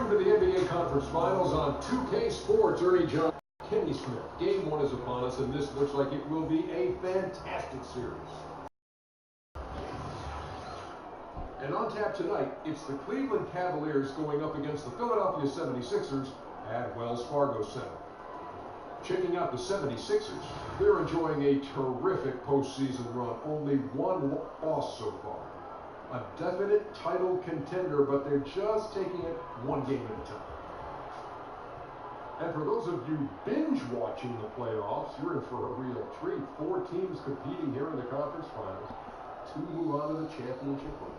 to the NBA Conference Finals on 2K Sports. Ernie John, Kenny Smith. Game 1 is upon us, and this looks like it will be a fantastic series. And on tap tonight, it's the Cleveland Cavaliers going up against the Philadelphia 76ers at Wells Fargo Center. Checking out the 76ers, they're enjoying a terrific postseason run. Only one loss so far. A definite title contender, but they're just taking it one game at a time. And for those of you binge watching the playoffs, you're in for a real treat. 4 teams competing here in the conference finals. 2 move on to the championship round.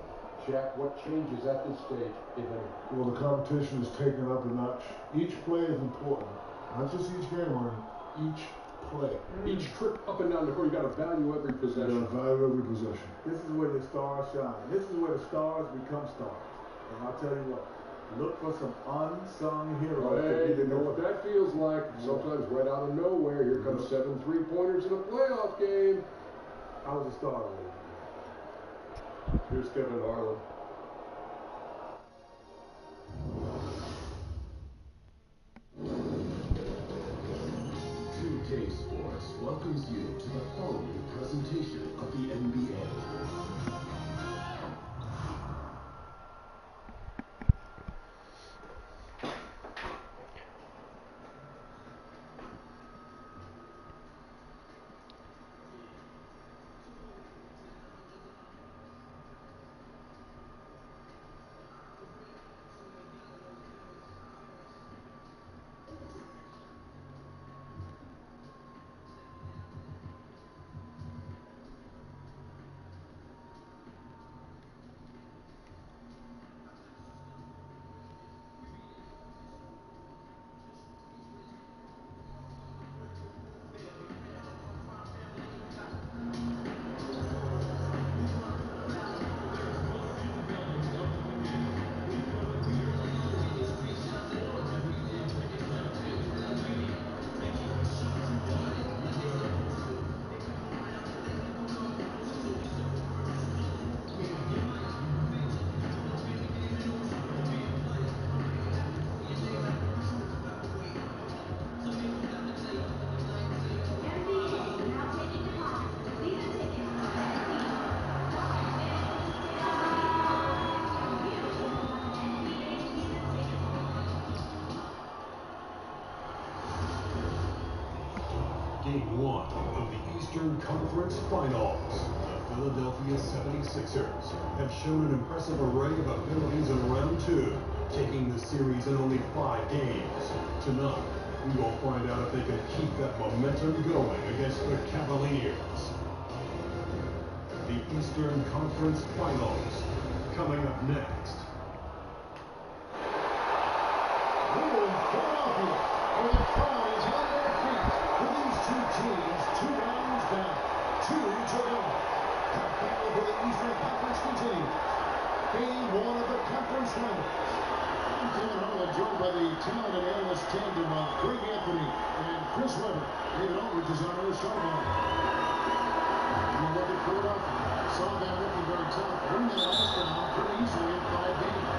Jack, what changes at this stage, if any? Well, the competition is taken up a notch. Each play is important. Not just each game, Ronnie. Each play. Each trip up and down the court, you got to value every possession. You got to value every possession. This is where the stars shine. This is where the stars become stars. And I'll tell you what, look for some unsung heroes. Hey, you know what that feels like? Sometimes right out of nowhere, here comes 7 3-pointers in a playoff game. I was a star. Here's Kevin Harlan. Sports welcomes you to the following presentation of the NBA. Game 1 of the Eastern Conference Finals. The Philadelphia 76ers have shown an impressive array of abilities in round 2, taking the series in only 5 games. Tonight, we will find out if they can keep that momentum going against the Cavaliers. The Eastern Conference Finals, coming up next. Teams 2 rounds down, 2 to go. The battle for the Eastern Conference continues. Game 1 of the conference finals. I'm Kevin Harlan, joined by the talented analyst tandem of Greg Anthony and Chris Webber. David Aldridge is on our sideline. And you look at Philadelphia. Saw them looking very tough. Win that last round pretty easily in 5 games.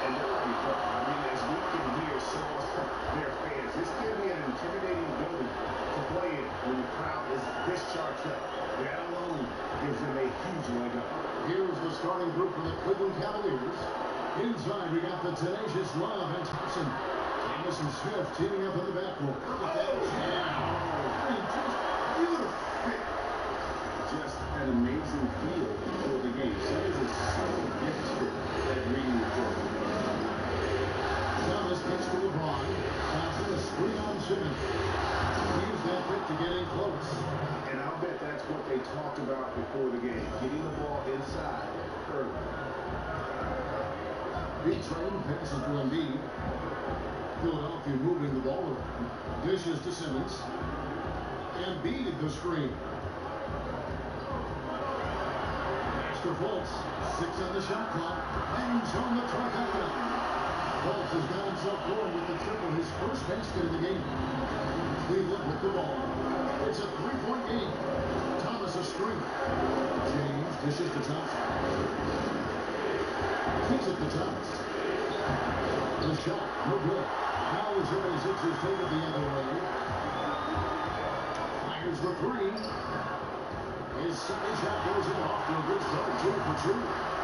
And they're going to be tough. I mean, as we can hear some of their fans, this can be an intimidating building to play in when the crowd is this charged up. That alone gives them a huge leg up. Here's the starting group for the Cleveland Cavaliers. Inside, we got the tenacious Love and Thompson. Thomas and Smith teaming up in the backcourt. Look at that jam. Just beautiful. Just an amazing feel for the game. Simmons is so gifted at reading the court. Thomas pitch to LeBron. Thompson a screen on Simmons. Use that pick to get in close. And I'll bet that's what they talked about before the game. Getting the ball inside early. Big train passes to Embiid. Philadelphia moving the ball around. Dishes to Simmons. Embiid the screen. Master Fultz. 6 on the shot clock. Hangs on the trifecta. Fultz has got himself going with the triple, his first basket in the game. Cleveland with the ball. It's a 3-point game. Thomas a screen. James dishes to Thompson. Kicks it to Thomas. The shot. three. His second shot goes in off to a good start, 2 for 2.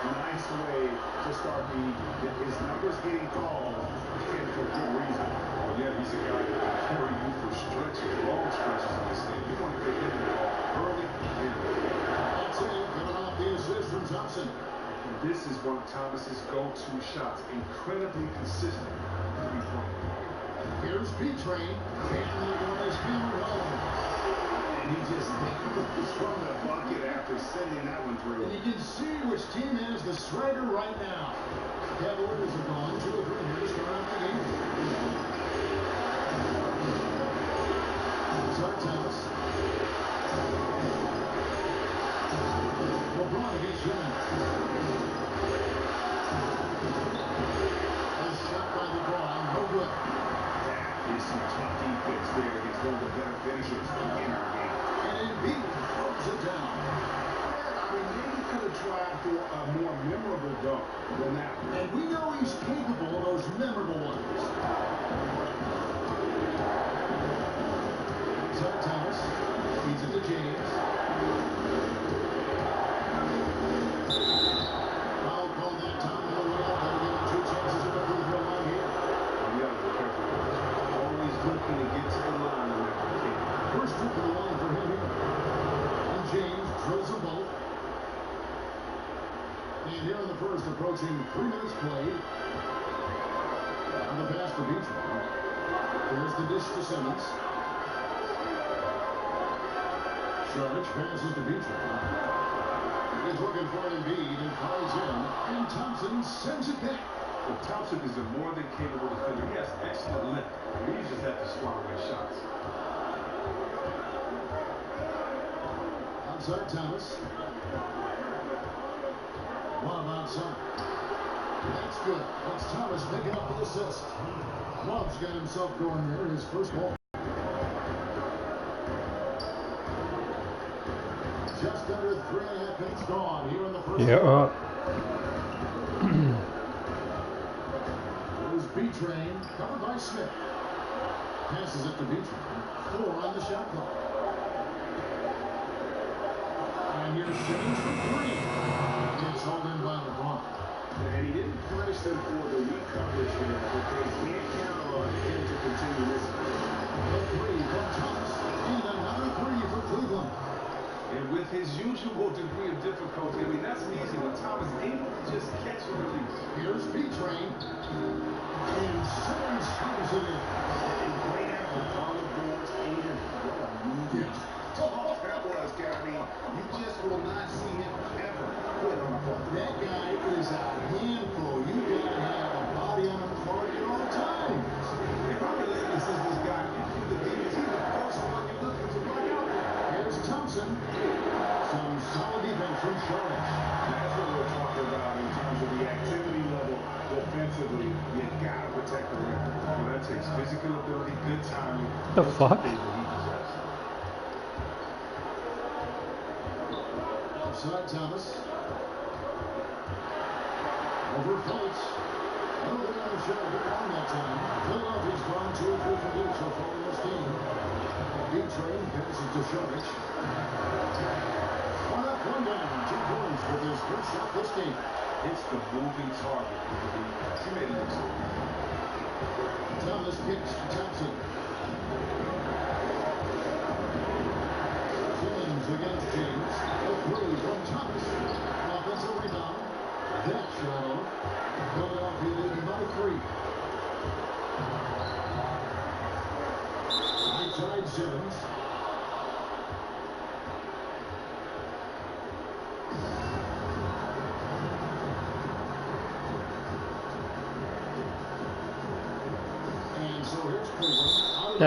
Nice way to start the his numbers getting called and for good reason. Oh yeah, he's a guy that can carry you for stretches, long stretches in this game. You want to get him involved early and That's it. Coming off the assist from Thompson. and this is one of Thomas's go-to shots. Incredibly consistent three-point. Here's B-Train. And the one is hammered home. And he just was from the bucket after sending that one through. And you can see which team has the striker right now. Cavaliers have gone 2 or 3 here to start out the game. Thomas. Lebron against Dwayne. A shot by Lebron, no good. That is some tough defense there against one of the better finishers in our game. And Embiid throws it down. I mean, maybe could have tried for a more memorable dunk than that one. And we know he's capable of those memorable ones. Thomas feeds it to James. Foul called that time. No way out. They'll give him 2 chances at the free throw line here. You got to be careful. Always looking to get to the line when they're kicking. First trip to the line for him here. And James drills them both. And here in the first, approaching 3 minutes played. On the pass to Beachman. Here's the dish to Simmons. Sharich passes to Beachman. He's looking for Embiid and flies in. And Thompson sends it back. Well, Thompson is a more than capable defender. He has excellent length. He just has to swat away shots. Outside Thomas. Love outside. That's good. That's Thomas making up the assist. Love's got himself going there. His first ball. Just under 3.5 minutes gone here in the first. Yeah. There's B-Train, covered by Smith. Passes it to B-Train. 4 on the shot clock. And here's Simmons for 3. It's hauled in by Lebron. And he didn't punish them for the weak coverage here, but they can't count on him to continue this. A 3 from Thomas. And another 3 for Cleveland. And with his usual degree of difficulty, I mean, that's easy when Thomas able to just catch and release. Here's B-Train. And Simmons throws it in. And great effort on the boards and what a move. Yeah. Oh, that was, Gary. You just will not see him ever quit on a ball. That guy is a handful. You gotta have a body on him for you all the time. If I'm relentless as this guy, he's the first one you're looking to run out there. Here's Thompson. Some solid defense from Sharich. That's what we're talking about in terms of the activity level defensively. You gotta protect the rim. Well, that takes physical ability, good timing. The fuck? Outside Thomas. Over Fultz. No good on the shot. Good on that time. Philadelphia's gone 2 or 3 for 2 so far in this game. B-Train passes to Sharich. 1 up, 1 down. 2 points with his first shot this game. It's the moving target. He made it look so easy. Thomas kicks to Thompson. Simmons against James. A 3 from Thomas. Offensive rebound. That shot off. Philadelphia leading by 3. Outside Simmons. And so here's Cleveland. And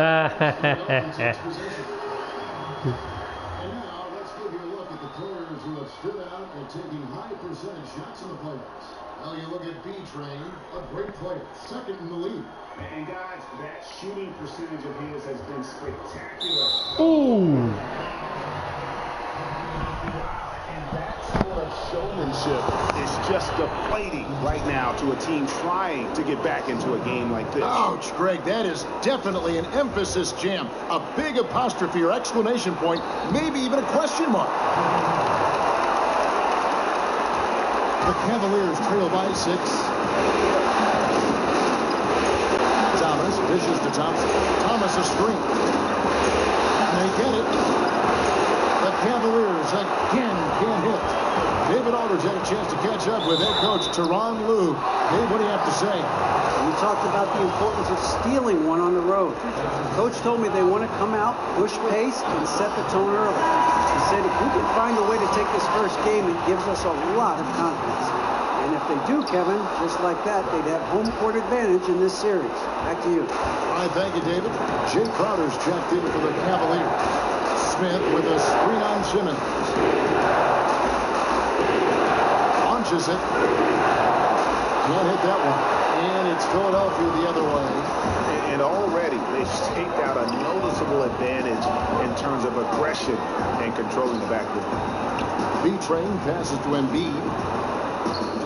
now let's give you a look at the players who have stood out and taking high percentage shots in the playoffs. Well, you look at B-Train, a great player, second in the league. And guys, that shooting percentage of his has been spectacular. Ooh. And that sort of showmanship is just deflating right now to a team trying to get back into a game like this. Ouch, Greg, that is definitely an emphasis jam. A big apostrophe or exclamation point, maybe even a question mark. The Cavaliers trail by 6. Thomas dishes to Thompson. Thomas a screen. And they get it. The Cavaliers again can't hit. David Aldridge had a chance to catch up with head coach Tyronn Lue. Dave, what do you have to say? We talked about the importance of stealing one on the road. Coach told me they want to come out, push pace, and set the tone early. He said if we can find a way to take this first game, it gives us a lot of confidence. And if they do, Kevin, just like that, they'd have home court advantage in this series. Back to you. All right, thank you, David. Jay Crowder's checked in for the Cavaliers. Smith with a screen on Simmons. Launches it. Can't hit that one. And it's Philadelphia the other way. And already they've staked out a noticeable advantage in terms of aggression and controlling the backcourt. B-Train passes to Embiid.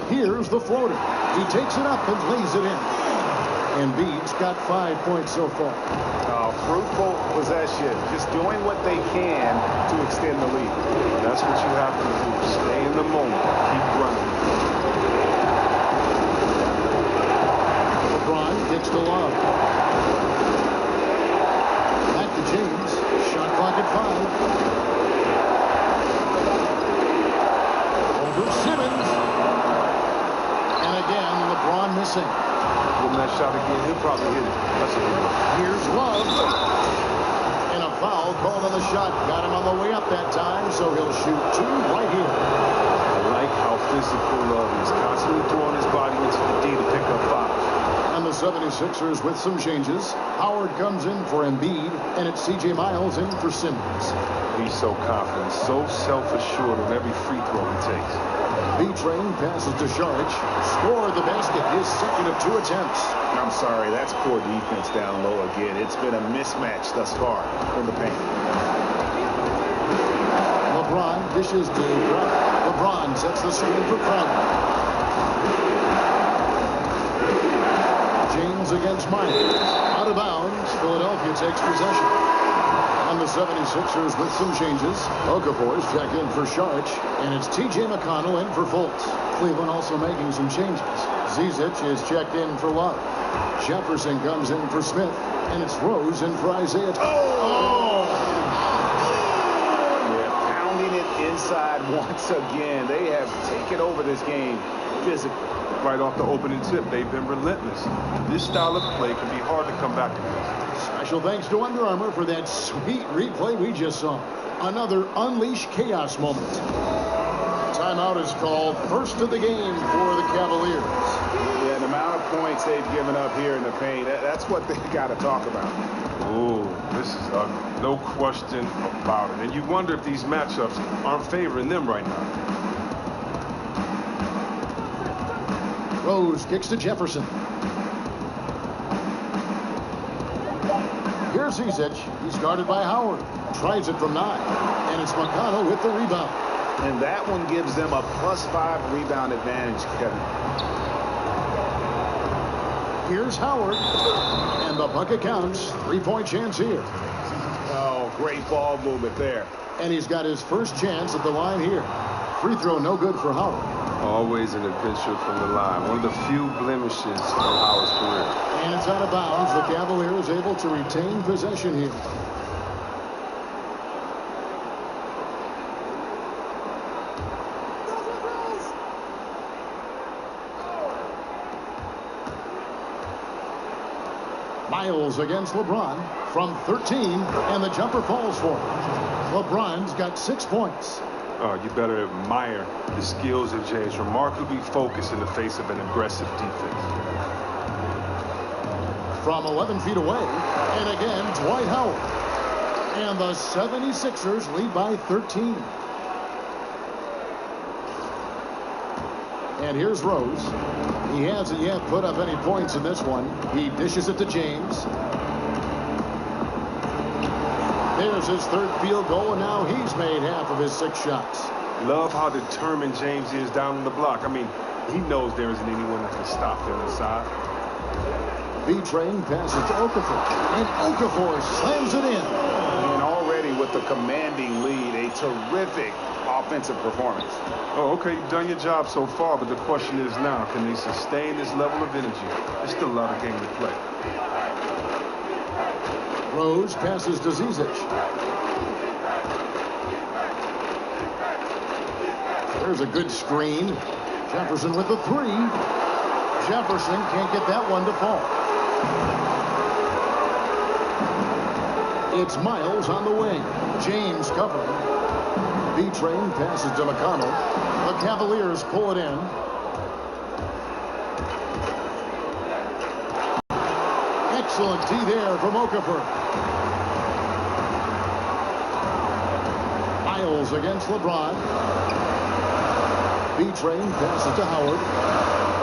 Here's the floater. He takes it up and lays it in. Embiid's got 5 points so far. Fruitful possession, just doing what they can to extend the lead. That's what you have to do. Stay in the moment. Keep running. LeBron kicks to Love. Back to James. Shot clock at 5. Over Simmons. And again, LeBron missing. When that shot again, he'll probably hit it. That's a good one. Here's Love. And a foul called on the shot. Got him on the way up that time, so he'll shoot 2 right here. I like how physical Love is. Constantly throwing his body into the D to pick up fouls. And the 76ers with some changes. Howard comes in for Embiid, and it's C.J. Miles in for Simmons. He's so confident, so self-assured on every free throw he takes. B-Train passes to Saric. Scored the basket, his second of 2 attempts. I'm sorry, that's poor defense down low again. It's been a mismatch thus far in the paint. LeBron dishes to Crowder. LeBron sets the screen for Crowder. James against Myers. Out of bounds. Philadelphia takes possession. And the 76ers with some changes. Okafor's check in for Saric. And it's T.J. McConnell in for Fultz. Cleveland also making some changes. Zizic is checked in for Love. Jefferson comes in for Smith. And it's Rose in for Isaiah. Yeah, pounding it inside once again. They have taken over this game physically. Right off the opening tip, they've been relentless. This style of play can be hard to come back against. Special thanks to Under Armour for that sweet replay we just saw. Another Unleash Chaos moment. Timeout is called. First of the game for the Cavaliers. Yeah, the amount of points they've given up here in the paint, that's what they've got to talk about. Oh, this is ugly. No question about it. And you wonder if these matchups aren't favoring them right now. Rose kicks to Jefferson. Here's Zizic. He's guarded by Howard. Tries it from 9. And it's McConnell with the rebound. And that one gives them a +5 rebound advantage, Kevin. Here's Howard. And the bucket counts. 3-point chance here. Oh, great ball movement there. And he's got his first chance at the line here. Free throw no good for Howard. Always an adventure from the line. One of the few blemishes of Howard's career. And it's out of bounds. The Cavaliers able to retain possession here. Miles against LeBron from 13, and the jumper falls for him. LeBron's got 6 points. You better admire the skills of James. Remarkably focused in the face of an aggressive defense. From 11 feet away, and again, Dwight Howard. And the 76ers lead by 13. And here's Rose. He hasn't yet put up any points in this one. He dishes it to James. There's his 3rd field goal, and now he's made half of his 6 shots. Love how determined James is down on the block. I mean, He knows there isn't anyone that can stop them inside. B-Train passes to Okafor, and Okafor slams it in. And already with the commanding lead, a terrific offensive performance. Oh, okay, you've done your job so far, but the question is now, can they sustain this level of energy? There's still a lot of game to play. Rose passes to Zizic. There's a good screen. Jefferson with the three. Jefferson can't get that one to fall. It's Miles on the wing. James covering. B-Train passes to McConnell. The Cavaliers pull it in. Excellent D there from Okafor. Miles against LeBron. B-Train passes to Howard.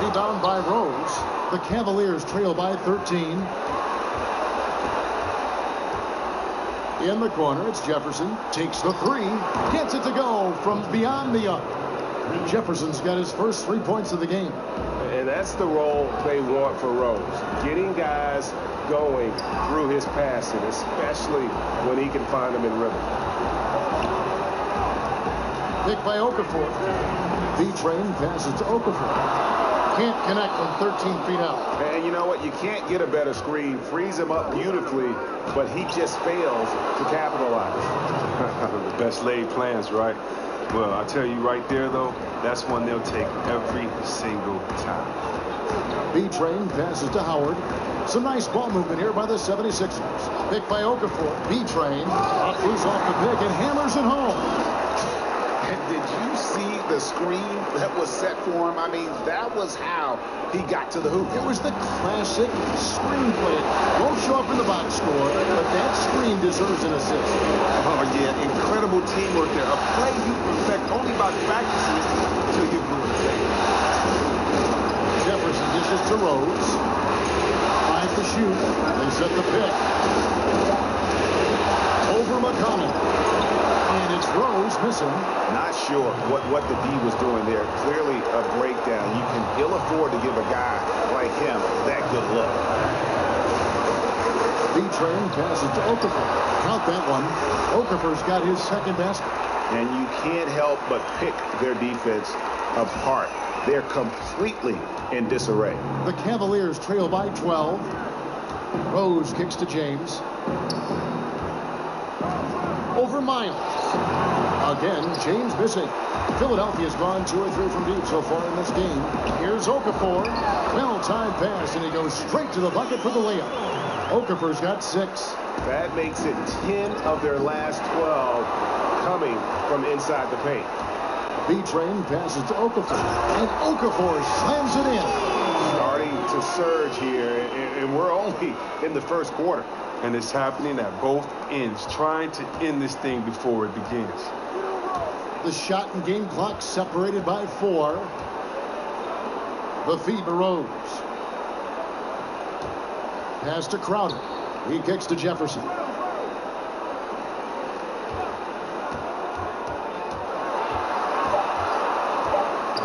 Rebound by Rose. The Cavaliers trail by 13. In the corner, it's Jefferson. Takes the three. Gets it to go from beyond the arc. Jefferson's got his first 3 points of the game. And that's the role they want for Rose. Getting guys going through his passing, especially when he can find them in rhythm. Pick by Okafor. B-Train passes to Okafor. Can't connect from 13 feet out. And you know what? You can't get a better screen. Frees him up beautifully, but he just fails to capitalize. The best laid plans, right? Well, I tell you right there, though, that's one they'll take every single time. B-Train passes to Howard. Some nice ball movement here by the 76ers. Pick by Okafor. B-Train loose off the pick and hammers it home. And did you see the screen that was set for him? I mean, that was how he got to the hoop. It was the classic screenplay. Won't show up in the box score, but that screen deserves an assist. Oh, yeah, incredible teamwork there. A play you perfect only by practicing it until you do it. Jefferson dishes to Rose. 5 to shoot. They set the pick. Over McConnell. And it's Rose missing. Not sure what the D was doing there. Clearly a breakdown. You can ill afford to give a guy like him that good look. B-Train passes to Okafor. Count that one. Okafor's got his second basket. And you can't help but pick their defense apart. They're completely in disarray. The Cavaliers trail by 12. Rose kicks to James. Over Miles. Again, James missing. Philadelphia's gone 2 or 3 from deep so far in this game. Here's Okafor. Well-timed pass, and he goes straight to the bucket for the layup. Okafor's got 6. That makes it 10 of their last 12 coming from inside the paint. B-Train passes to Okafor, and Okafor slams it in. Starting to surge here, and we're only in the first quarter. And it's happening at both ends, trying to end this thing before it begins. The shot and game clock separated by 4. The feed to Rose. Pass to Crowder. He kicks to Jefferson.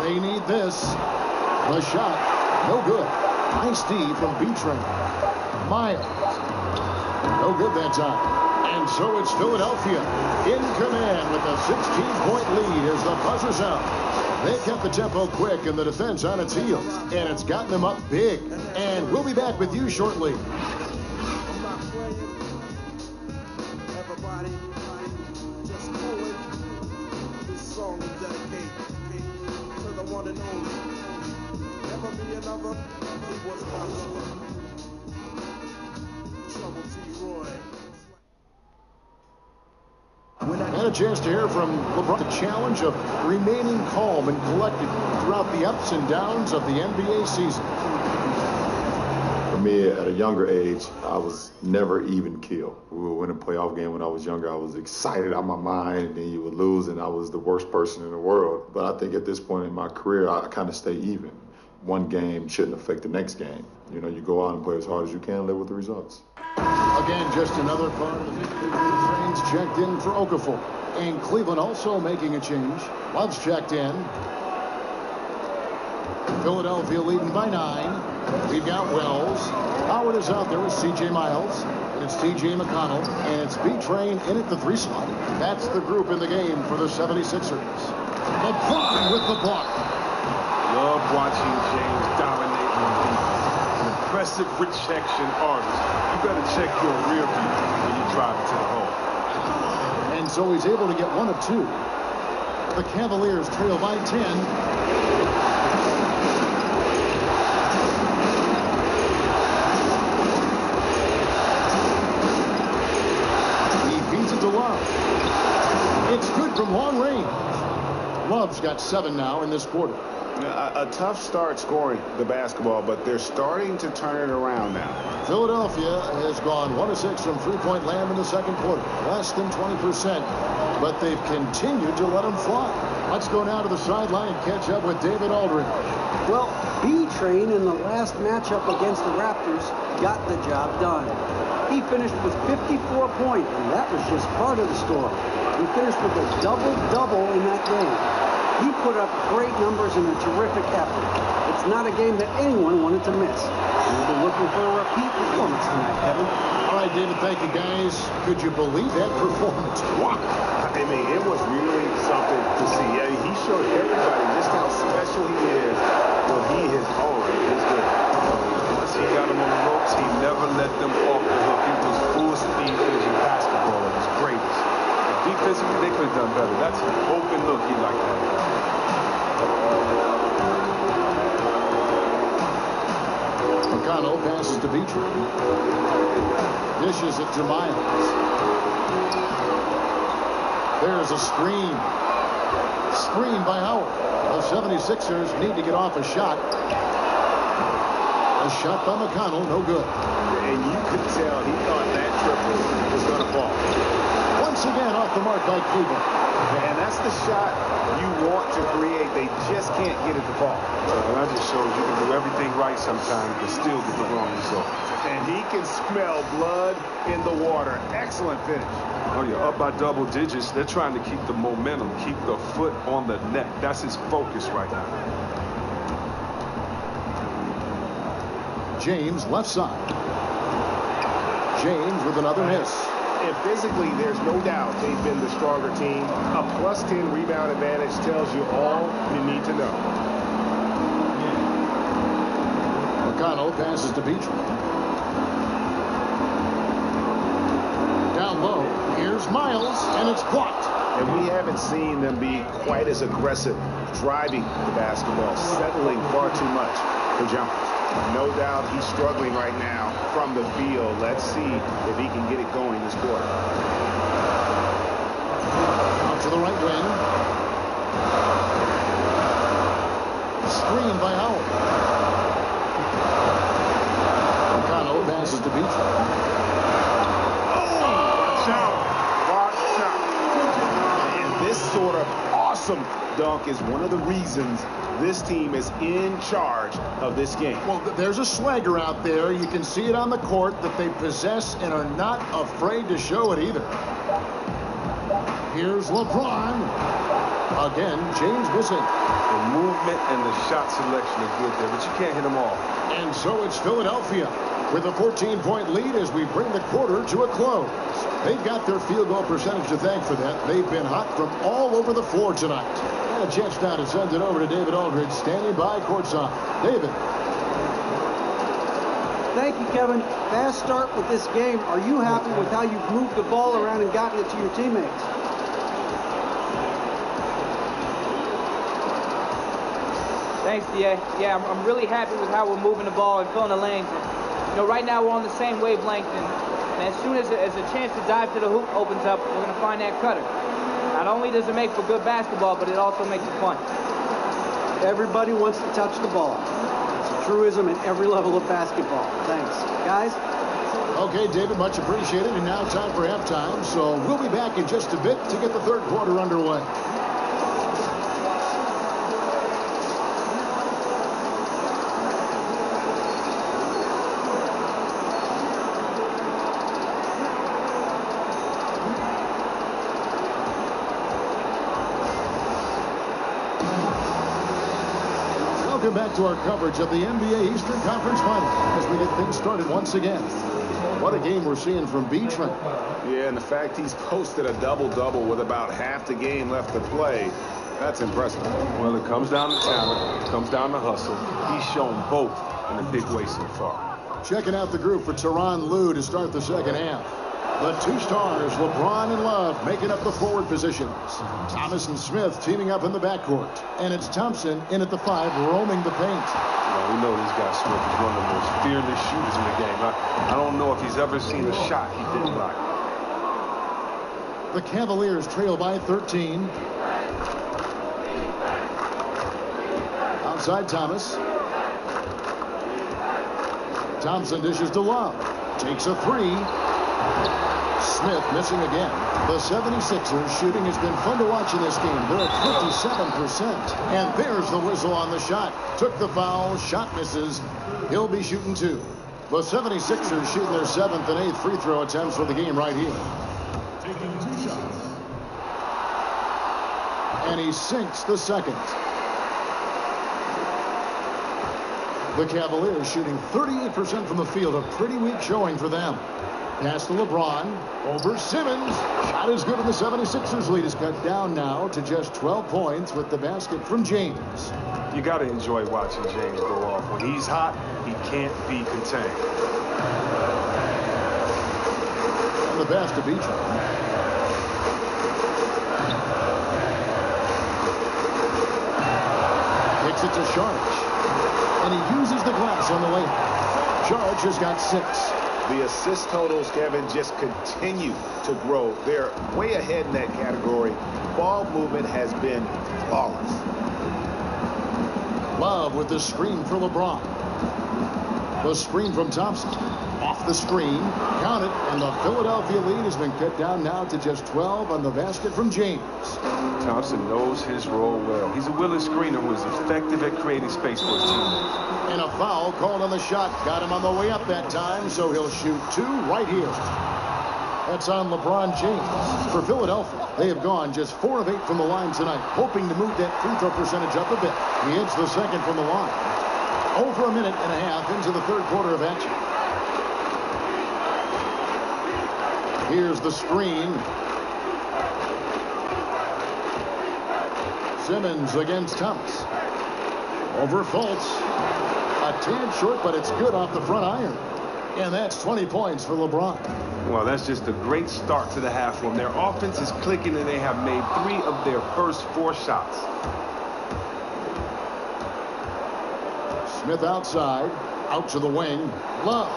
They need this. The shot. No good. Nice D from B-Train. Miles. No good that time. And so it's Philadelphia in command with a 16-point lead as the buzzer sounds. They kept the tempo quick and the defense on its heels. And it's gotten them up big. And we'll be back with you shortly. Everybody, just pull it. This song is dedicated to the one and only. Never be another. He was my Trouble T. Roy. And a chance to hear from LeBron. The challenge of remaining calm and collected throughout the ups and downs of the NBA season. For me, at a younger age, I was never even killed. We would win a playoff game when I was younger. I was excited out of my mind, and then you would lose, and I was the worst person in the world. But I think at this point in my career, I kind of stay even. One game shouldn't affect the next game. You know, you go out and play as hard as you can and live with the results. Again, just another part of the trains checked in for Okafor. And Cleveland also making a change. Love's checked in. Philadelphia leading by 9. We've got Wells. Howard is out there with C.J. Miles. And it's T.J. McConnell. And it's B-Train in at the 3 slot. That's the group in the game for the 76ers. LeBron with the block. Love watching James dominate the defense. An impressive rejection artist. You better check your rear view when you drive to the hole. And so he's able to get 1 of 2. The Cavaliers trail by 10. To Love. It's good from long range. Love's got 7 now in this quarter. A tough start scoring the basketball, but they're starting to turn it around now. Philadelphia has gone 1 of 6 from three-point land in the second quarter. Less than 20%, but they've continued to let them fly. Let's go now to the sideline and catch up with David Aldridge. Well, B-Train in the last matchup against the Raptors got the job done. He finished with 54 points, and that was just part of the story. He finished with a double-double in that game. He put up great numbers and a terrific effort. It's not a game that anyone wanted to miss. We'll be looking for a repeat performance tonight, Kevin. All right, David, thank you, guys. Could you believe that performance? Wow. I mean, it was really something to see. Yeah, he showed everybody just how special he is when he is on his game. Once he got him on the ropes, he never let them off the hook. It was full speed finishing basketball at his greatest. But defensively, they could have done better. That's an open look he liked to have. McConnell passes to B-Train. Dishes it to Miles. There's a screen. Screen by Howard. The 76ers need to get off a shot. A shot by McConnell, no good. And you could tell he thought that triple was going to fall. Once again off the mark by Cleveland. And that's the shot you want to create. They just can't get it to fall. That just shows you can do everything right sometimes, but still get the wrong result. And he can smell blood in the water. Excellent finish. Oh, you're up by double digits. They're trying to keep the momentum, keep the foot on the net. That's his focus right now. James left side. James with another miss. And physically, there's no doubt they've been the stronger team. A +10 rebound advantage tells you all you need to know. McConnell passes to B-Train. Down low, here's Miles, and it's blocked. And we haven't seen them be quite as aggressive driving the basketball, settling far too much for jumpers. No doubt he's struggling right now from the field. Let's see if he can get it going this quarter. Out to the right wing. Screen by Howard. McConnell passes to B-Train. Watch out. And this sort of awesome dunk is one of the reasons this team is in charge of this game. Well, there's a swagger out there. You can see it on the court that they possess and are not afraid to show it either. Here's LeBron. Again, James missing. The movement and the shot selection are good there, but you can't hit them all. And so it's Philadelphia with a 14-point lead as we bring the quarter to a close. They've got their field goal percentage to thank for that. They've been hot from all over the floor tonight. And a chance now to send it over to David Aldridge, standing by courtside. David. Thank you, Kevin. Fast start with this game. Are you happy with how you've moved the ball around and gotten it to your teammates? Thanks, DA. Yeah, I'm really happy with how we're moving the ball and filling the lanes. And, right now we're on the same wavelength, and as soon as a chance to dive to the hoop opens up, we're going to find that cutter. Not only does it make for good basketball, but it also makes it fun. Everybody wants to touch the ball. It's a truism at every level of basketball. Thanks. Guys? Okay, David, much appreciated. And now time for halftime. So we'll be back in just a bit to get the third quarter underway. Welcome back to our coverage of the NBA Eastern Conference Finals as we get things started once again. What a game we're seeing from Beachman. Yeah, and the fact he's posted a double-double with about half the game left to play, that's impressive. Well, it comes down to talent. It comes down to hustle. He's shown both in a big way so far. Checking out the group for Tyronn Lue to start the second half. The two stars, LeBron and Love, making up the forward positions. Thomas and Smith teaming up in the backcourt. And it's Thompson in at the 5, roaming the paint. Well, we know this guy Smith is one of the most fearless shooters in the game. I don't know if he's ever seen a shot he didn't like. The Cavaliers trail by 13. Outside Thomas. Thompson dishes to Love. Takes a 3. Smith missing again. The 76ers shooting has been fun to watch in this game. They're at 57%. And there's the whistle on the shot. Took the foul. Shot misses. He'll be shooting 2. The 76ers shooting their 7th and 8th free throw attempts for the game right here. Taking 2 shots. And he sinks the second. The Cavaliers shooting 38% from the field. A pretty weak showing for them. Pass to LeBron. Over Simmons. Shot is good, and the 76ers lead is cut down now to just 12 points with the basket from James. You got to enjoy watching James go off. When he's hot, he can't be contained. And the pass to Beachman. Kicks it to Sharge. And he uses the glass on the layup. Sharge has got 6. The assist totals, Kevin, just continue to grow. They're way ahead in that category. Ball movement has been flawless. Love with the screen for LeBron. The screen from Thompson. Off the screen. Count it. And the Philadelphia lead has been cut down now to just 12 on the basket from James. Thompson knows his role well. He's a willing screener who is effective at creating space for his teammates. And a foul called on the shot. Got him on the way up that time, so he'll shoot 2 right here. That's on LeBron James. For Philadelphia, they have gone just 4 of 8 from the line tonight, hoping to move that free throw percentage up a bit. He hits the second from the line. Over a minute and a half into the third quarter of action. Here's the screen. Simmons against Thomas. Over Fultz. A tad short, but it's good off the front iron. And that's 20 points for LeBron. Well, that's just a great start to the half for them. Their offense is clicking, and they have made 3 of their first 4 shots. Smith outside. Out to the wing. Love.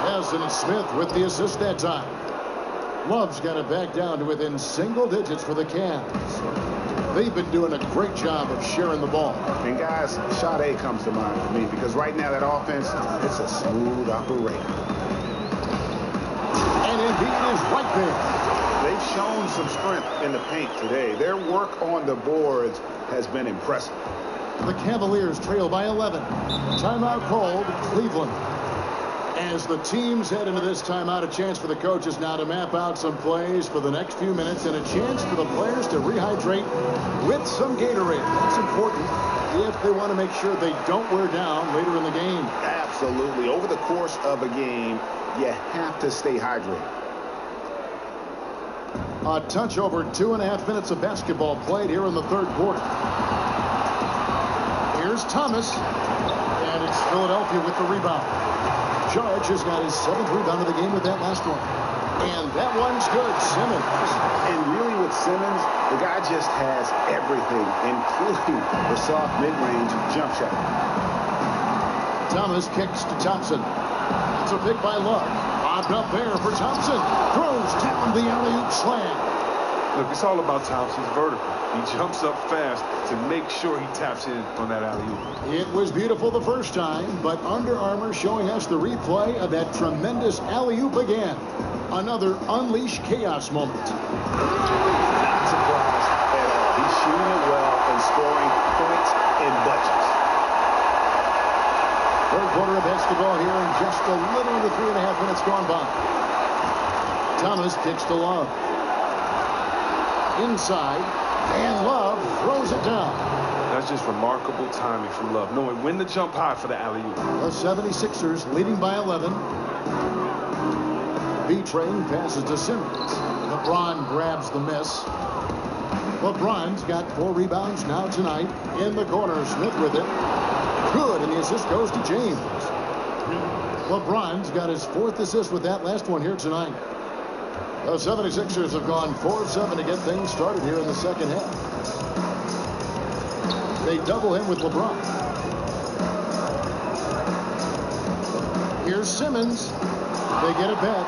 Yes, and it's Smith with the assist that time. Love's got it back down to within single digits for the Cavs. They've been doing a great job of sharing the ball. And guys, shot A comes to mind for me because right now that offense, it's a smooth operation. And Embiid is right there. They've shown some strength in the paint today. Their work on the boards has been impressive. The Cavaliers trail by 11. Timeout called, Cleveland. As the teams head into this timeout, a chance for the coaches now to map out some plays for the next few minutes and a chance for the players to rehydrate with some Gatorade. That's important if they want to make sure they don't wear down later in the game. Absolutely. Over the course of a game, you have to stay hydrated. A touch over 2.5 minutes of basketball played here in the third quarter. Here's Thomas. And it's Philadelphia with the rebound. Sharge has got his 7th rebound of the game with that last one. And that one's good. Simmons. And really with Simmons, the guy just has everything, including the soft mid-range jump shot. Thomas kicks to Thompson. It's a pick by Love. Bobbed up there for Thompson. Throws down the alley-oop slam. Look, it's all about Thompson's vertical. He jumps up fast to make sure he taps in on that alley-oop. It was beautiful the first time, but Under Armour showing us the replay of that tremendous alley-oop again. Another unleashed chaos moment. Not surprised at all. He's shooting it well and scoring points in bunches. Third quarter of basketball here in just a little over 3.5 minutes gone by. Thomas kicks to Love. Inside, and Love throws it down. That's just remarkable timing from Love, knowing when to jump high for the alley-oop. The 76ers leading by 11. B-Train passes to Simmons. LeBron grabs the miss. LeBron's got 4 rebounds now tonight. In the corner, Smith with it. Good, and the assist goes to James. LeBron's got his 4th assist with that last one here tonight. The 76ers have gone 4 of 7 to get things started here in the second half. They double him with LeBron. Here's Simmons. They get it back.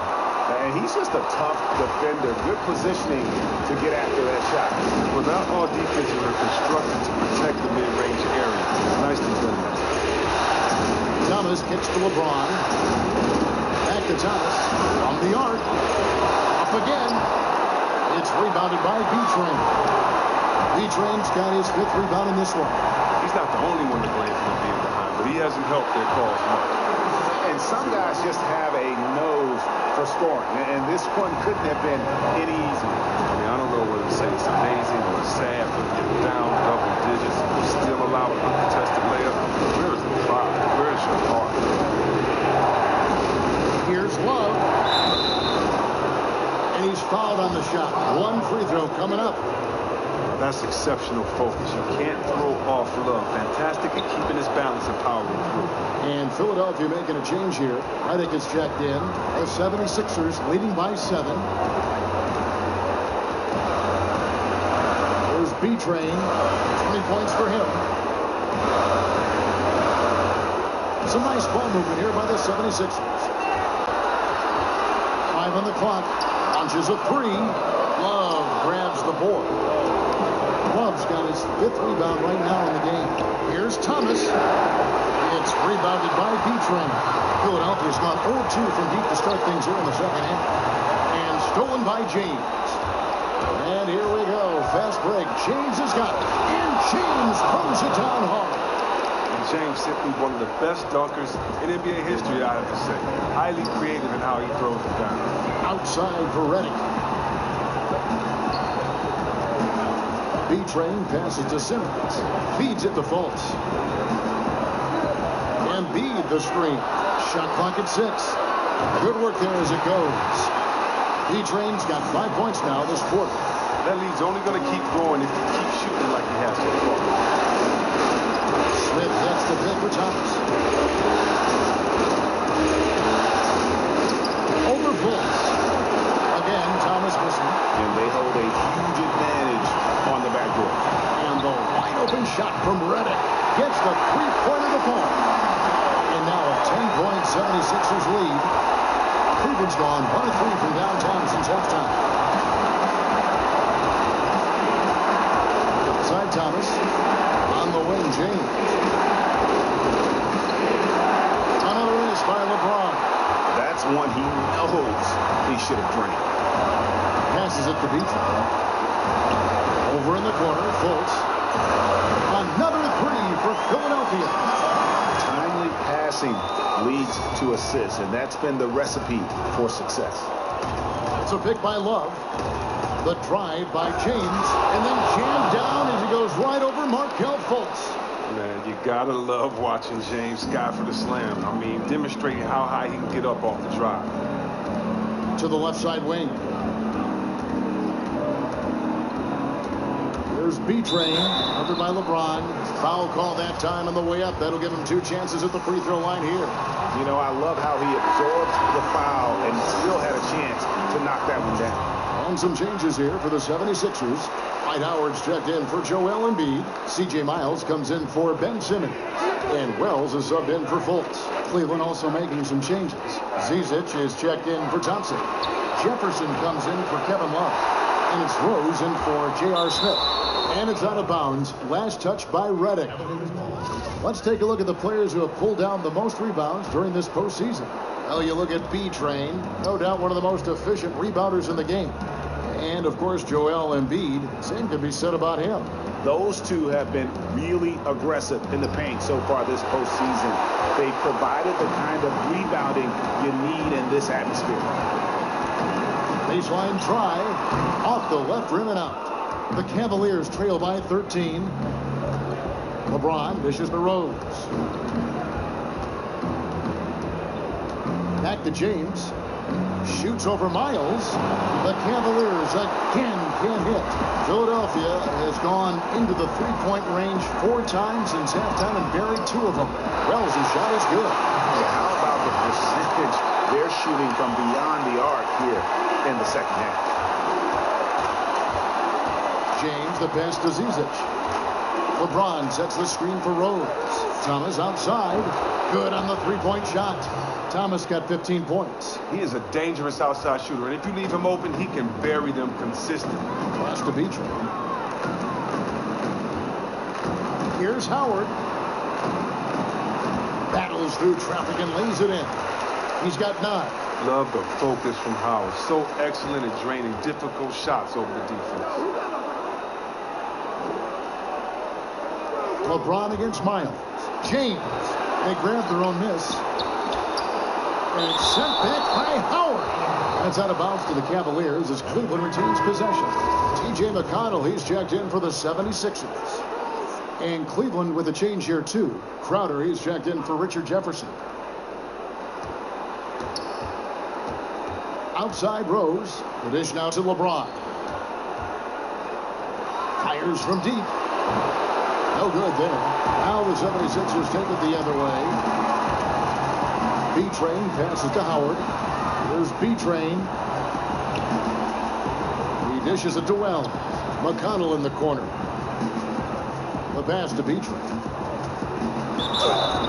And he's just a tough defender. Good positioning to get after that shot. Well, not all defenses are constructed to protect the mid-range area. Nicely done. Thomas kicks to LeBron. Back to Thomas. From the arc. Up again. It's rebounded by B-Train. B-Train's got his 5th rebound in this one. He's not the only one to blame for them being behind, but he hasn't helped their cause much. And some guys just have a nose for scoring. And this one couldn't have been any easier. I mean, I don't know whether to say it's amazing or sad, but you're down double digits and still allow a contested layup. Where is the pride? Where is your heart? Here's Love. And he's fouled on the shot. 1 free throw coming up. That's exceptional focus. You can't throw off Love. Fantastic at keeping his balance and powering through. And Philadelphia making a change here. Redick is checked in. The 76ers leading by 7. There's B-Train. 20 points for him. Some nice ball movement here by the 76ers. 5 on the clock. Launches a 3. Love grabs the board. Love's got his 5th rebound right now in the game. Here's Thomas. It's rebounded by B-Train. Philadelphia's gone 0-2 from deep to start things here in the second half. And stolen by James. And here we go. Fast break. James has got it. And James throws it down hard. And James simply one of the best dunkers in NBA history, I have to say. Highly creative in how he throws it down. Outside for Redick. B-Train passes to Simmons. Feeds it to Fultz. Embiid the screen. Shot clock at 6. Good work there as it goes. B-Train's got 5 points now this quarter. That lead's only going to keep growing if he keeps shooting like he has so far. Smith gets the pick for Thomas. Over Fultz. Again, Thomas missing. And they hold a huge advantage on the backboard. And the wide open shot from Redick gets the 3-pointer to fall. And now a 10-point 76ers lead. Cleveland's gone 1 of 3 from downtown since halftime. Side Thomas. On the wing, James. Another miss by LeBron. That's one he knows he should have drained. Passes it to B-Train. Over in the corner, Fultz. Another 3 for Philadelphia. Timely passing leads to assists, and that's been the recipe for success. It's a pick by Love. The drive by James, and then jammed down as he goes right over Markelle Fultz. Man, you gotta love watching James Scott for the slam. I mean, demonstrating how high he can get up off the drive. To the left side wing. There's B-Train, covered by LeBron. Foul call that time on the way up. That'll give him 2 chances at the free throw line here. You know, I love how he absorbed the foul and still had a chance to knock that one down. And some changes here for the 76ers. Dwight Howard's checked in for Joel Embiid. C.J. Miles comes in for Ben Simmons. And Wells is subbed in for Fultz. Cleveland also making some changes. Zizic is checked in for Thompson. Jefferson comes in for Kevin Love. And it's Rose in for J.R. Smith. And it's out of bounds. Last touch by Redick. Let's take a look at the players who have pulled down the most rebounds during this postseason. Well, you look at B-Train. No doubt one of the most efficient rebounders in the game. And, of course, Joel Embiid. Same could be said about him. Those two have been really aggressive in the paint so far this postseason. They provided the kind of rebounding you need in this atmosphere. Baseline try. Off the left rim and out. The Cavaliers trail by 13. LeBron dishes the Rose. Back to James. Shoots over Miles. The Cavaliers again can't hit. Philadelphia has gone into the three-point range 4 times since halftime and buried 2 of them. Wells' shot is good. Yeah, how about the percentage they're shooting from beyond the arc here in the second half? James, the pass to Zizic. LeBron sets the screen for Rose. Thomas outside. Good on the three-point shot. Thomas got 15 points. He is a dangerous outside shooter, and if you leave him open, he can bury them consistently. Pass to Beatrice. Here's Howard. Battles through traffic and lays it in. He's got 9. Love the focus from Howard. So excellent at draining difficult shots over the defense. LeBron against Miles. James. They grab their own miss. And it's sent back by Howard. That's out of bounds to the Cavaliers as Cleveland retains possession. TJ McConnell, he's checked in for the 76ers. And Cleveland with a change here too. Crowder, he's checked in for Richard Jefferson. Outside Rose. The dish now to LeBron. Fires from deep. No good there. Now the 76ers take it the other way. B-Train passes to Howard. There's B-Train. He dishes it to Wells. McConnell in the corner. The pass to B-Train.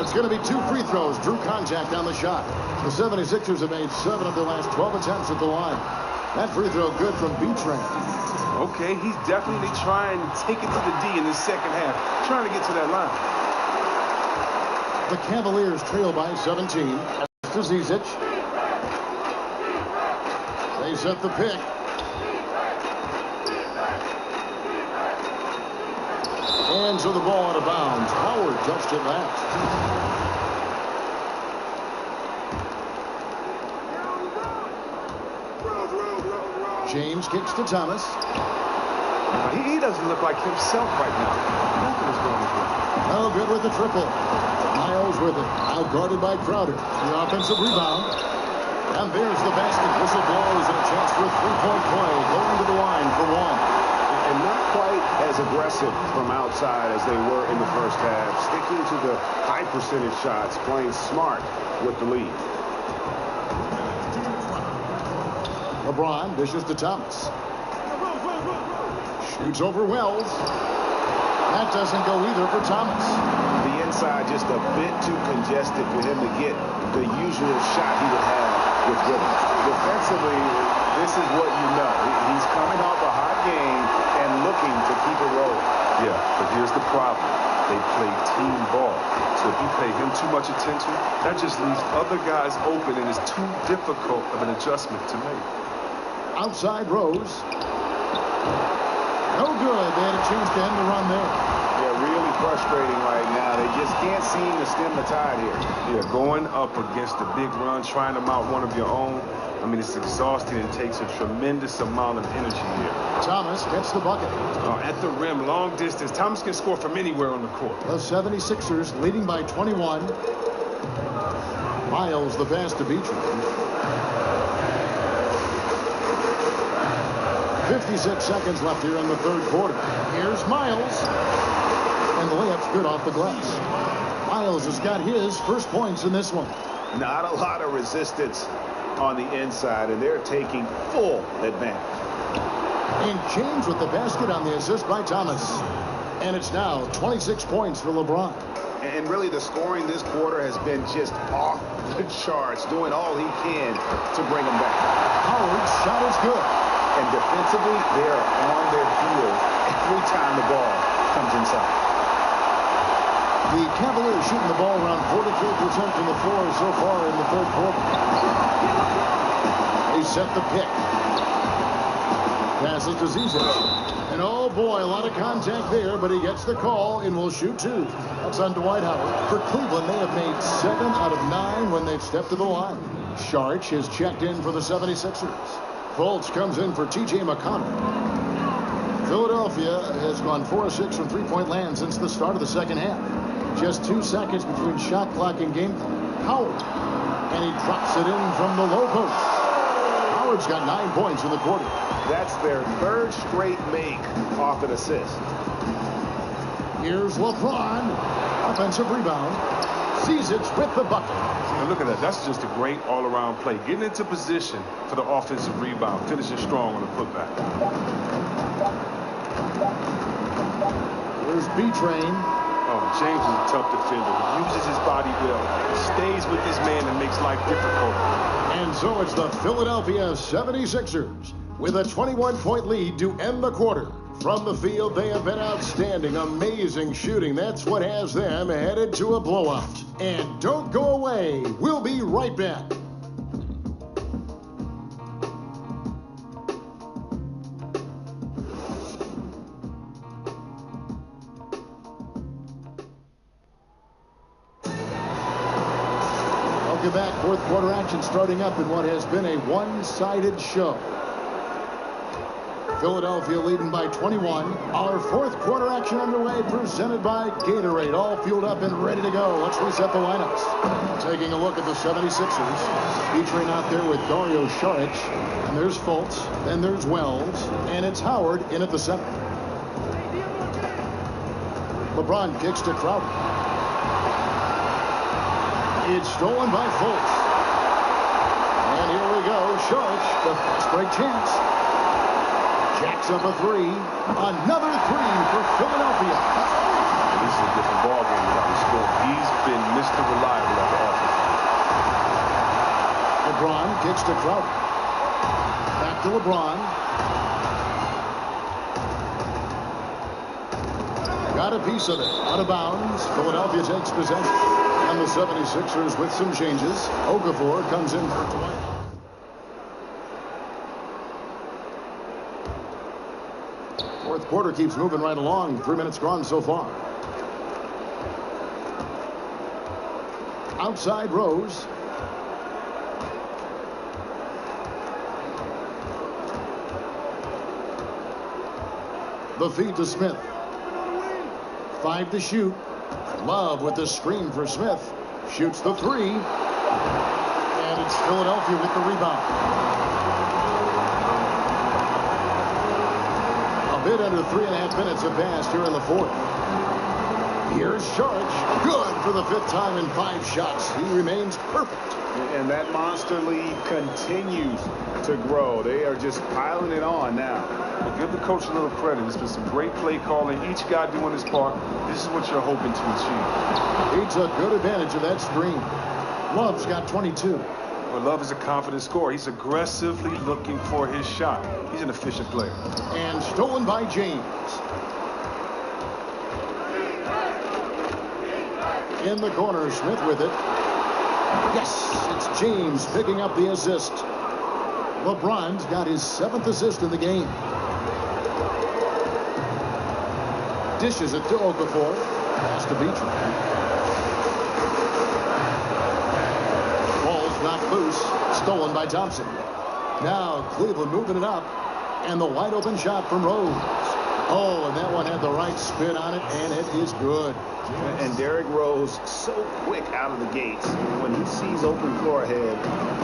It's going to be 2 free throws. Drew contact on the shot. The 76ers have made 7 of their last 12 attempts at the line. That free throw good from B-Train. Okay, he's definitely trying to take it to the D in the second half. Trying to get to that line. The Cavaliers trail by 17. To Zizic. They set the pick. And so the ball out of bounds. Howard touched it last. James kicks to Thomas. He doesn't look like himself right now. Nothing is going on. No good with the triple. Miles with it. Out guarded by Crowder. The offensive rebound. And there's the basket. Whistle blows and a chance for a three-point play. Going to the line for 1. And not quite as aggressive from outside as they were in the first half. Sticking to the high percentage shots. Playing smart with the lead. LeBron dishes to Thomas. Shoots over Wells. That doesn't go either for Thomas. The inside just a bit too congested for him to get the usual shot he would have with rhythm. Defensively, this is what you know. He's coming off a hot game and looking to keep it rolling. Yeah, but here's the problem. They play team ball. So if you pay him too much attention, that just leaves other guys open and it's too difficult of an adjustment to make. Outside Rose. No good. They had a chance to end the run there. Yeah, really frustrating right now. They just can't seem to stem the tide here. Yeah, going up against a big run, trying to mount one of your own, I mean, it's exhausting. It takes a tremendous amount of energy here. Thomas gets the bucket. At the rim, long distance. Thomas can score from anywhere on the court. The 76ers leading by 21. Miles the pass to Beatrice. 56 seconds left here in the third quarter. Here's Miles. And the layup's good off the glass. Miles has got his first points in this one. Not a lot of resistance on the inside, and they're taking full advantage. And James with the basket on the assist by Thomas. And it's now 26 points for LeBron. And really the scoring this quarter has been just off the charts, doing all he can to bring them back. Howard's shot is good. And defensively, they are on their heels every time the ball comes inside. The Cavaliers shooting the ball around 43% from the floor so far in the third quarter. They set the pick. Passes to Zizic. And oh boy, a lot of contact there, but he gets the call and will shoot 2. That's on Dwight Howard. For Cleveland, they have made 7 out of 9 when they've stepped to the line. Sharch is checked in for the 76ers. Fultz comes in for TJ McConnell. Philadelphia has gone 4 of 6 from three-point land since the start of the second half. Just 2 seconds between shot clock and game clock. Howard, and he drops it in from the low post. Howard's got 9 points in the quarter. That's their 3rd straight make off an assist. Here's Lebron. Offensive rebound. Sees it with the bucket. And look at that. That's just a great all-around play. Getting into position for the offensive rebound. Finishing strong on the putback. Here's B-Train. Oh, James is a tough defender. He uses his body well. Stays with his man and makes life difficult. And so it's the Philadelphia 76ers with a 21-point lead to end the quarter. From the field, they have been outstanding. Amazing shooting. That's what has them headed to a blowout. And don't go away. We'll be right back. Welcome back. Fourth quarter action starting up in what has been a one-sided show. Philadelphia leading by 21. Our fourth quarter action underway, presented by Gatorade. All fueled up and ready to go. Let's reset the lineups. Taking a look at the 76ers. Featuring out there with Dario Saric. And there's Fultz. Then there's Wells. And it's Howard in at the center. LeBron kicks to Crowder. It's stolen by Fultz. And here we go. Saric, the fast break chance. Jacks up a 3. Another 3 for Philadelphia. This is a different ball game without his score. He's been Mr. Reliable at the offense. LeBron kicks to Crowder. Back to LeBron. Got a piece of it. Out of bounds. Philadelphia takes possession. And the 76ers with some changes. Okafor comes in for Dwayne. Fourth quarter keeps moving right along. 3 minutes gone so far. Outside Rose. The feed to Smith. 5 to shoot. Love with the screen for Smith. Shoots the 3. And it's Philadelphia with the rebound. A bit under 3.5 minutes have passed here in the fourth. Here's Saric. Good for the 5th time in 5 shots. He remains perfect. And that monster lead continues to grow. They are just piling it on now. Well, give the coach a little credit. There's been some great play calling. Each guy doing his part. This is what you're hoping to achieve. He took good advantage of that screen. Love's got 22. Well, Love is a confident scorer. He's aggressively looking for his shot. He's an efficient player. And stolen by James. In the corner, Smith with it. Yes, it's James picking up the assist. LeBron's got his 7th assist in the game. Dishes it to Okafor. Pass to Beachman. Ball's knocked loose. Stolen by Thompson. Now Cleveland moving it up. And the wide open shot from Rose. Oh, and that one had the right spin on it, and it is good. And Derrick Rose, so quick out of the gates. When he sees open floor ahead,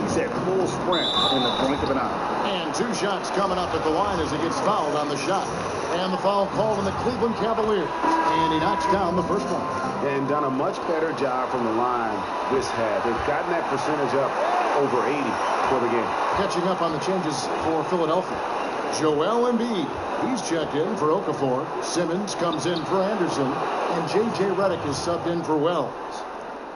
he's at full sprint in the blink of an eye. And 2 shots coming up at the line as he gets fouled on the shot. And the foul called on the Cleveland Cavaliers. And he knocks down the first one. And done a much better job from the line this half. They've gotten that percentage up over 80 for the game. Catching up on the changes for Philadelphia. Joel Embiid. He's checked in for Okafor. Simmons comes in for Anderson. And J.J. Redick is subbed in for Wells.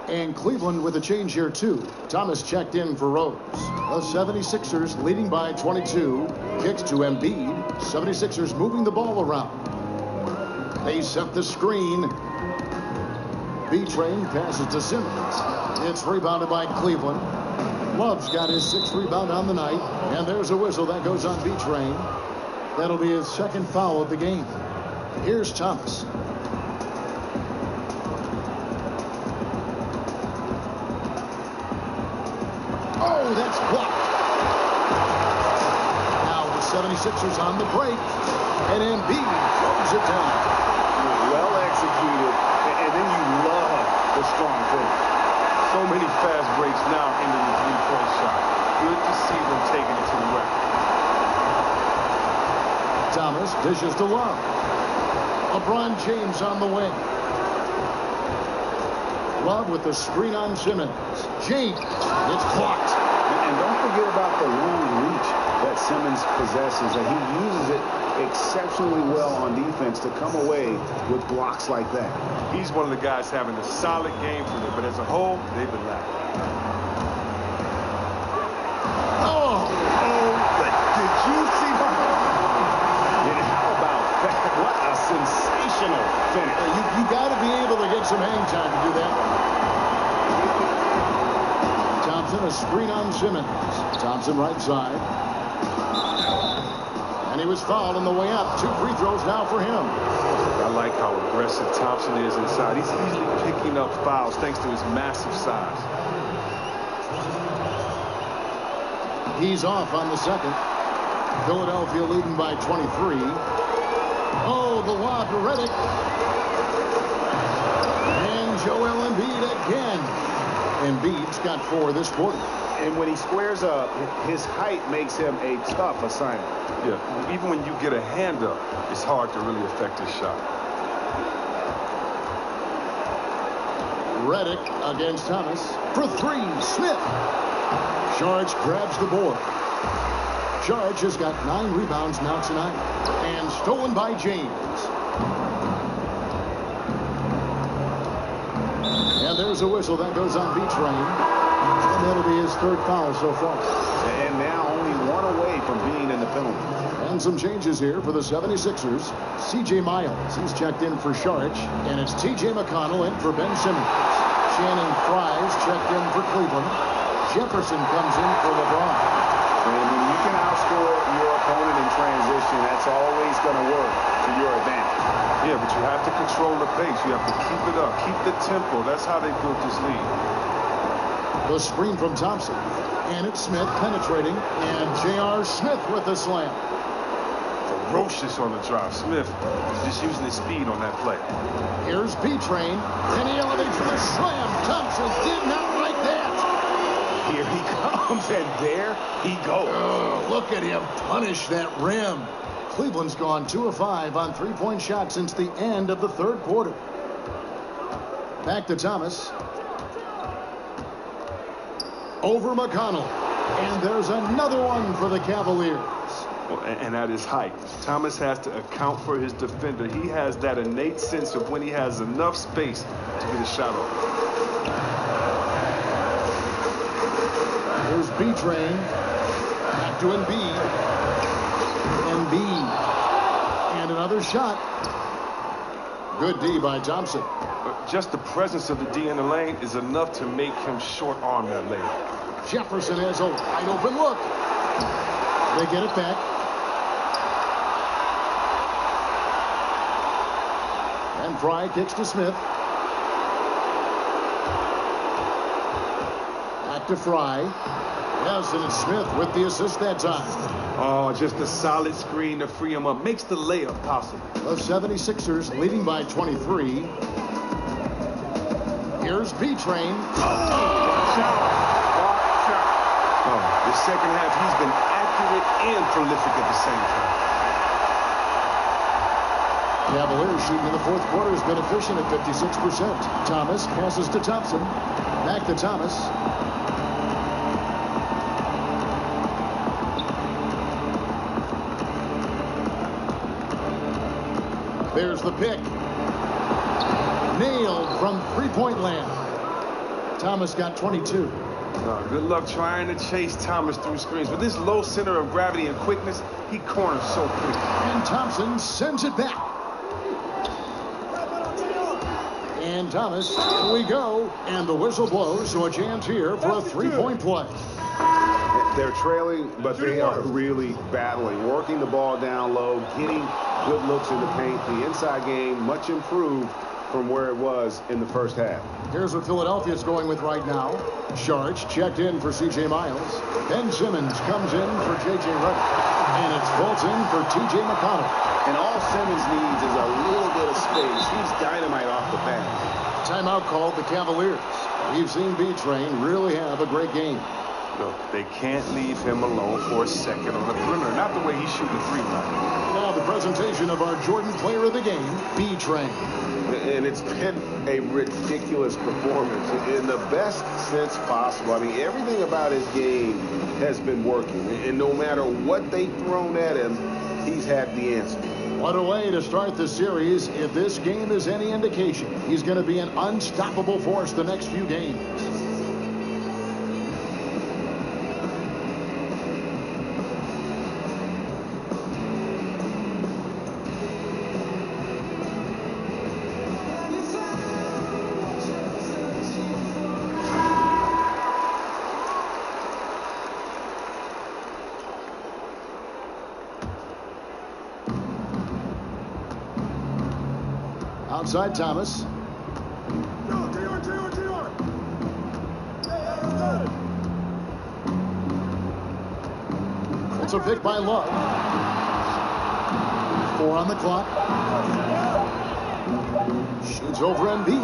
And Cleveland with a change here, too. Thomas checked in for Rose. The 76ers leading by 22. Kicks to Embiid. 76ers moving the ball around. They set the screen. B-Train passes to Simmons. It's rebounded by Cleveland. Love's got his 6th rebound on the night. And there's a whistle that goes on B-Train. That'll be his 2nd foul of the game. Here's Thomas. Oh, that's blocked. Now the 76ers on the break. And Embiid throws it down. Well executed, and then you love the strong finish. So many fast breaks now into the three-point shot. Good to see them taking it to the rack. Thomas dishes to Love. LeBron James on the wing. Love with the screen on Simmons. James, it's blocked. And don't forget about the long reach that Simmons possesses. And he uses it exceptionally well on defense to come away with blocks like that. He's one of the guys having a solid game for them, but as a whole, they've been lacking. But did you see that? And how about that? What a sensational finish. You got to be able to get some hang time to do that. Thompson, a screen on Simmons. Thompson right side. And he was fouled on the way up. 2 free throws now for him. I like how aggressive Thompson is inside. He's easily picking up fouls thanks to his massive size. He's off on the second. Philadelphia leading by 23. Oh, the lob to Redick. And Joel Embiid again. Embiid's got 4 this quarter. And when he squares up, his height makes him a tough assignment. Yeah, even when you get a hand up, it's hard to really affect his shot. Redick against Thomas for 3. Smith. Sharge grabs the board. Sharge has got 9 rebounds now tonight. And stolen by James. And there's a whistle that goes on B-Train. And that'll be his 3rd foul so far. And now only 1 away from being in the penalty. And some changes here for the 76ers. C.J. Miles, he's checked in for Sharge. And it's T.J. McConnell in for Ben Simmons. Channing Frye's checked in for Cleveland. Jefferson comes in for LeBron. And when you can outscore your opponent in transition, that's always going to work to your advantage. Yeah, but you have to control the pace. You have to keep it up, keep the tempo. That's how they built this lead. The screen from Thompson. And it's Smith penetrating. And J.R. Smith with the slam. Ferocious on the drive. Smith just using his speed on that play. Here's B-Train. And he elevates with a slam. Thompson did not like that. Here he comes, and there he goes. Oh, look at him punish that rim. Cleveland's gone 2 of 5 on 3-point shots since the end of the 3rd quarter. Back to Thomas. Over McConnell. And there's another one for the Cavaliers. Well, and at his height, Thomas has to account for his defender. He has that innate sense of when he has enough space to get a shot off. Here's B-Train. Back to Embiid. Embiid. And another shot. Good D by Thompson. Just the presence of the D in the lane is enough to make him short-arm that layup. Jefferson has a wide open look. They get it back. And Fry kicks to Smith. Back to Fry. Yes, and it's Smith with the assist that time. Oh, just a solid screen to free him up. Makes the layup possible. The 76ers leading by 23. Here's B-Train. The second half, he's been accurate and prolific at the same time. Cavaliers shooting in the 4th quarter has been efficient at 56%. Thomas passes to Thompson. Back to Thomas. There's the pick. Nailed from 3-point land. Thomas got 22. Good luck trying to chase Thomas through screens. With this low center of gravity and quickness, he corners so quick. And Thompson sends it back. And Thomas, here we go. And the whistle blows, so a chance here for a 3-point play. They're trailing, but they are really battling, working the ball down low, getting good looks in the paint. The inside game much improved from where it was in the first half. Here's what Philadelphia's going with right now. Sharch checked in for C.J. Miles. Ben Simmons comes in for J.J. Redick. And it's Fultz in for T.J. McConnell. And all Simmons needs is a little bit of space. He's dynamite off the bat. Timeout called the Cavaliers. We've seen B-Train really have a great game. Look, they can't leave him alone for a second on the perimeter. Not the way he's shooting the three-pointer. Now the presentation of our Jordan Player of the Game, B-Train. And it's been a ridiculous performance in the best sense possible. I mean, everything about his game has been working. And no matter what they've thrown at him, he's had the answer. What a way to start the series. If this game is any indication, he's going to be an unstoppable force the next few games. Outside Thomas. It's a pick by Love. 4 on the clock. Shoots over Embiid.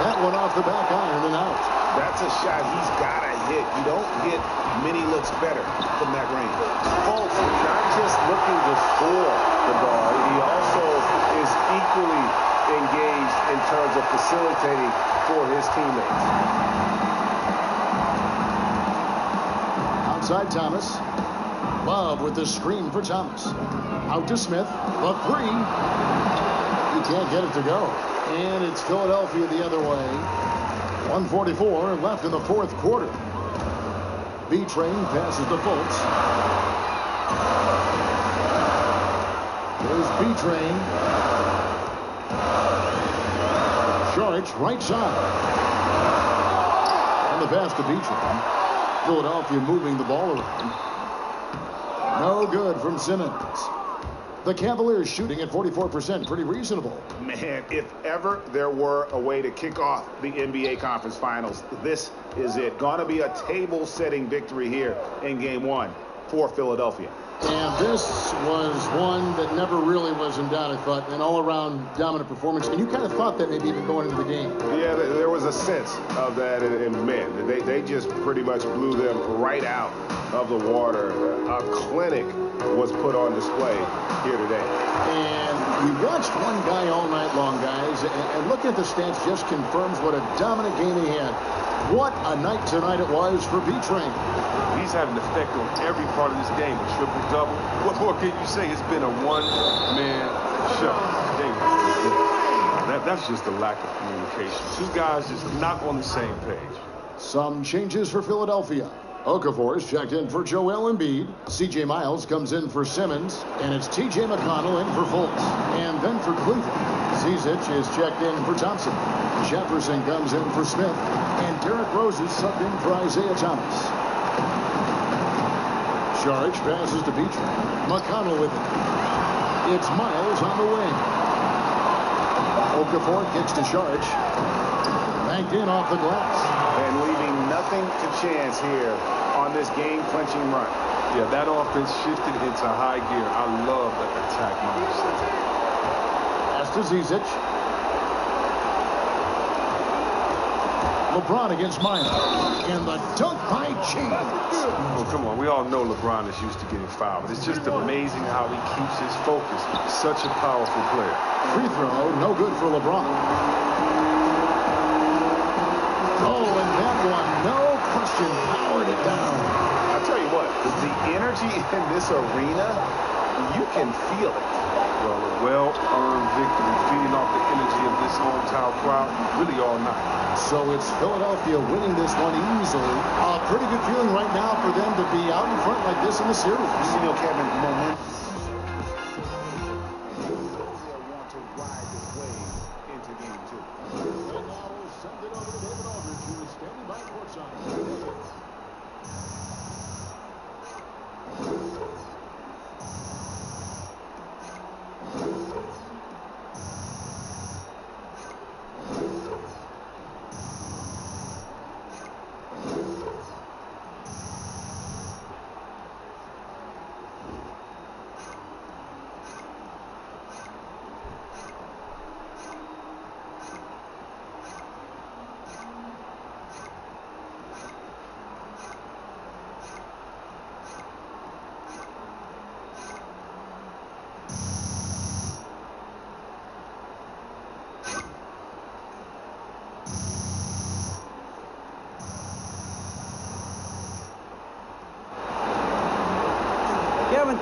That one off the back iron and out. That's a shot he's got to hit. You don't get many looks better from that range. Fultz not just looking to score the ball, he also is equally engaged in terms of facilitating for his teammates. Outside Thomas. Love with the screen for Thomas. Out to Smith. The three. He can't get it to go. And it's Philadelphia the other way. 1:44 left in the fourth quarter. B-Train passes to Fultz. There's B-Train. Sharch, right side. And the pass to B-Train. Philadelphia moving the ball around. No good from Simmons. The Cavaliers shooting at 44%, pretty reasonable. Man, if ever there were a way to kick off the NBA Conference Finals, this is it. Gonna be a table-setting victory here in Game 1 for Philadelphia. And this was one that never really was in doubt, I thought, an all-around dominant performance. And you kind of thought that maybe even going into the game. Yeah, there was a sense of that, and man, they just pretty much blew them right out of the water. A clinic was put on display here today. And we watched one guy all night long, guys, and looking at the stats just confirms what a dominant game he had. What a night tonight it was for B-Train. He's had an effect on every part of this game. A triple-double. What more can you say? It's been a one-man show. That's just a lack of communication. Two guys just not on the same page. Some changes for Philadelphia. Okafor's checked in for Joel Embiid. C.J. Miles comes in for Simmons. And it's T.J. McConnell in for Fultz. And then for Cleveland, Zizic is checked in for Thompson. Jefferson comes in for Smith. And Derrick Rose is subbed in for Isaiah Thomas. Sharch passes to B-Train. McConnell with it. It's Miles on the wing. Okafor kicks to Sharch. Banked in off the glass. And leaving nothing to chance here on this game-clinching run. Yeah, that offense shifted into high gear. I love that attack mindset. Pass to Zizic. LeBron against Miles. And the dunk by James. Oh, come on. We all know LeBron is used to getting fouled. It's just amazing how he keeps his focus. Such a powerful player. Free throw, no good for LeBron. Oh, and that one, no question, powered it down. I'll tell you what, the energy in this arena, you can feel it. Well, a well-earned victory, feeding off the energy of this hometown crowd really all night. So it's Philadelphia winning this one easily. A pretty good feeling right now for them to be out in front like this in the series. You know, Kevin, momentum.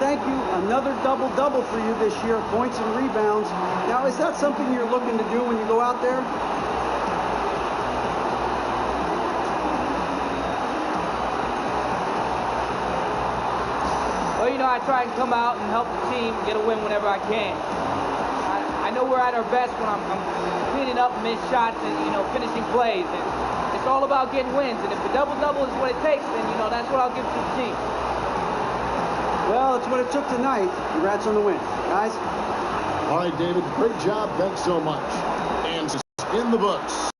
thank you. Another double-double for you this year, points and rebounds. Now, is that something you're looking to do when you go out there? Well, you know, I try and come out and help the team get a win whenever I can. I know we're at our best when I'm cleaning up missed shots and, you know, finishing plays. And it's all about getting wins. And if the double-double is what it takes, then, you know, that's what I'll give to the team. Well, it's what it took tonight. Congrats on the win, guys. All right, David, great job. Thanks so much. And in the books.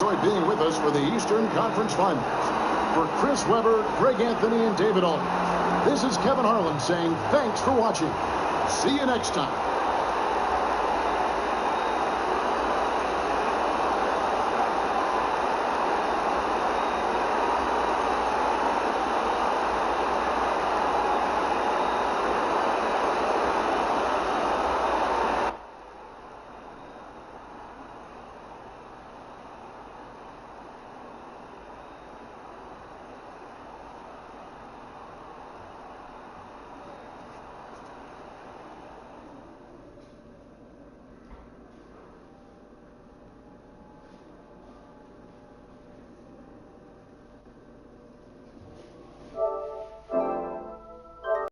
Enjoyed being with us for the Eastern Conference Finals. For Chris Webber, Greg Anthony, and David Allman, this is Kevin Harlan saying thanks for watching. See you next time.